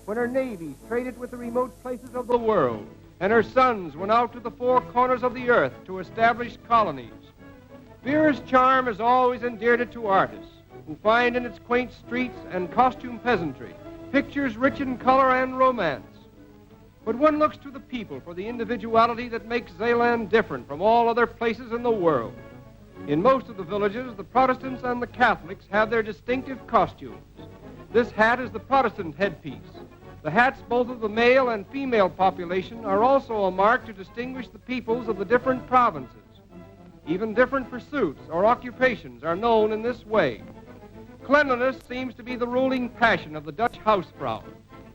when her navies traded with the remote places of the world, and her sons went out to the four corners of the earth to establish colonies. Vera's charm has always endeared it to artists, who find in its quaint streets and costume peasantry pictures rich in color and romance. But one looks to the people for the individuality that makes Zeeland different from all other places in the world. In most of the villages, the Protestants and the Catholics have their distinctive costumes. This hat is the Protestant headpiece. The hats both of the male and female population are also a mark to distinguish the peoples of the different provinces. Even different pursuits or occupations are known in this way. Cleanliness seems to be the ruling passion of the Dutch housevrouw,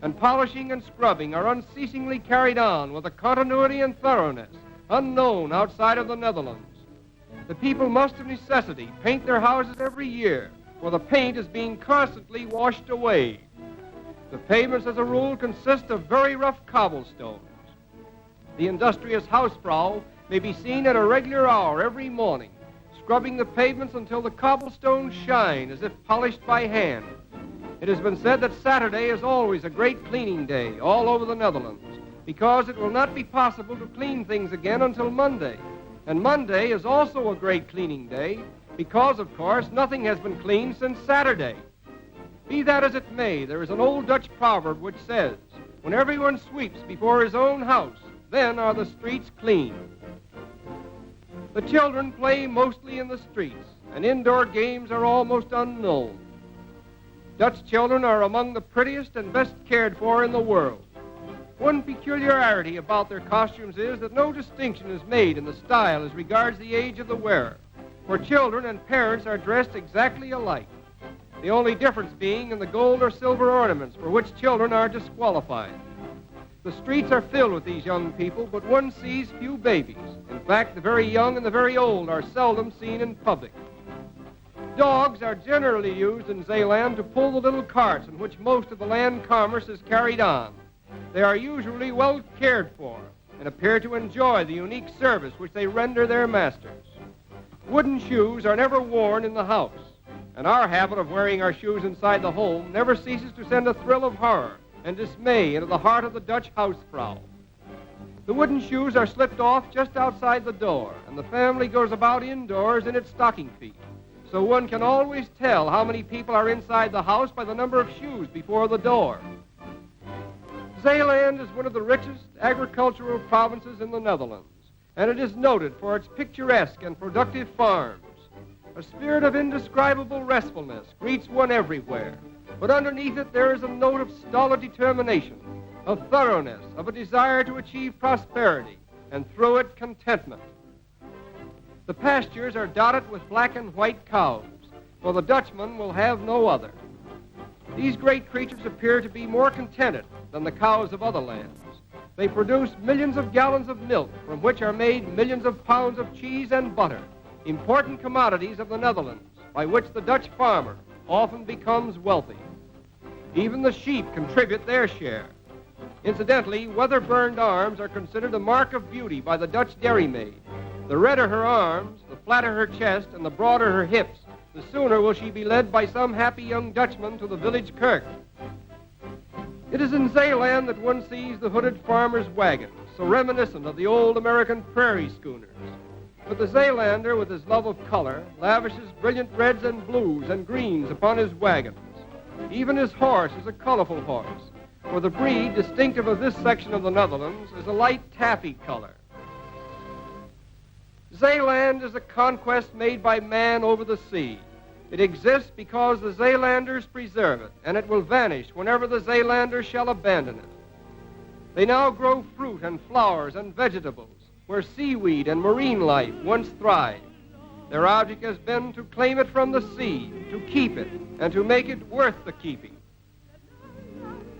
and polishing and scrubbing are unceasingly carried on with a continuity and thoroughness unknown outside of the Netherlands. The people must of necessity paint their houses every year, for the paint is being constantly washed away. The pavements, as a rule, consist of very rough cobblestones. The industrious housevrouw may be seen at a regular hour every morning, scrubbing the pavements until the cobblestones shine as if polished by hand. It has been said that Saturday is always a great cleaning day all over the Netherlands, because it will not be possible to clean things again until Monday. And Monday is also a great cleaning day, because, of course, nothing has been cleaned since Saturday. Be that as it may, there is an old Dutch proverb which says, when everyone sweeps before his own house, then are the streets clean. The children play mostly in the streets, and indoor games are almost unknown. Dutch children are among the prettiest and best cared for in the world. One peculiarity about their costumes is that no distinction is made in the style as regards the age of the wearer, for children and parents are dressed exactly alike, the only difference being in the gold or silver ornaments for which children are disqualified. The streets are filled with these young people, but one sees few babies. In fact, the very young and the very old are seldom seen in public. Dogs are generally used in Zeeland to pull the little carts in which most of the land commerce is carried on. They are usually well cared for and appear to enjoy the unique service which they render their masters. Wooden shoes are never worn in the house, and our habit of wearing our shoes inside the home never ceases to send a thrill of horror and dismay into the heart of the Dutch housevrouw. The wooden shoes are slipped off just outside the door, and the family goes about indoors in its stocking feet. So one can always tell how many people are inside the house by the number of shoes before the door. Zeeland is one of the richest agricultural provinces in the Netherlands, and it is noted for its picturesque and productive farms. A spirit of indescribable restfulness greets one everywhere, but underneath it there is a note of stolid determination, of thoroughness, of a desire to achieve prosperity, and through it contentment. The pastures are dotted with black and white cows, for the Dutchman will have no other. These great creatures appear to be more contented than the cows of other lands. They produce millions of gallons of milk, from which are made millions of pounds of cheese and butter, important commodities of the Netherlands, by which the Dutch farmer often becomes wealthy. Even the sheep contribute their share. Incidentally, weather-burned arms are considered a mark of beauty by the Dutch dairymaid. The redder her arms, the flatter her chest, and the broader her hips, the sooner will she be led by some happy young Dutchman to the village kirk. It is in Zeeland that one sees the hooded farmer's wagon, so reminiscent of the old American prairie schooners. But the Zeelander, with his love of color, lavishes brilliant reds and blues and greens upon his wagons. Even his horse is a colorful horse, for the breed distinctive of this section of the Netherlands is a light taffy color. Zeeland is a conquest made by man over the sea. It exists because the Zeelanders preserve it, and it will vanish whenever the Zeelanders shall abandon it. They now grow fruit and flowers and vegetables, where seaweed and marine life once thrived. Their object has been to claim it from the sea, to keep it, and to make it worth the keeping.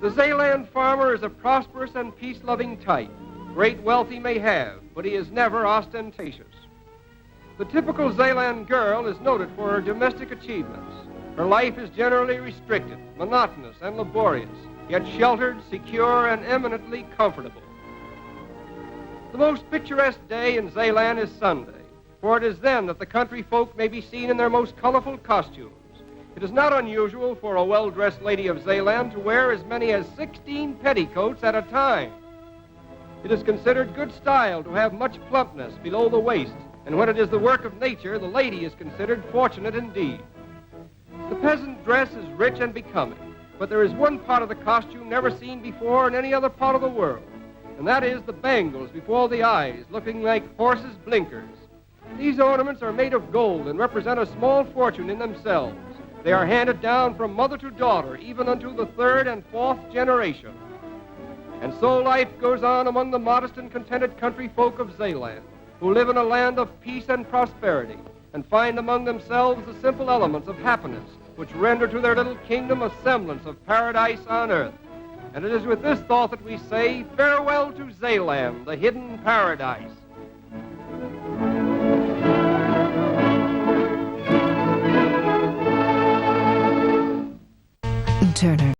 The Zeeland farmer is a prosperous and peace-loving type. Great wealth he may have, but he is never ostentatious. The typical Zeeland girl is noted for her domestic achievements. Her life is generally restricted, monotonous, and laborious, yet sheltered, secure, and eminently comfortable. The most picturesque day in Zeeland is Sunday, for it is then that the country folk may be seen in their most colorful costumes. It is not unusual for a well-dressed lady of Zeeland to wear as many as 16 petticoats at a time. It is considered good style to have much plumpness below the waist, and when it is the work of nature, the lady is considered fortunate indeed. The peasant dress is rich and becoming, but there is one part of the costume never seen before in any other part of the world, and that is the bangles before the eyes, looking like horses' blinkers. These ornaments are made of gold and represent a small fortune in themselves. They are handed down from mother to daughter, even unto the third and fourth generation. And so life goes on among the modest and contented country folk of Zeeland, who live in a land of peace and prosperity, and find among themselves the simple elements of happiness, which render to their little kingdom a semblance of paradise on earth. And it is with this thought that we say, farewell to Zeeland, the hidden paradise. Turner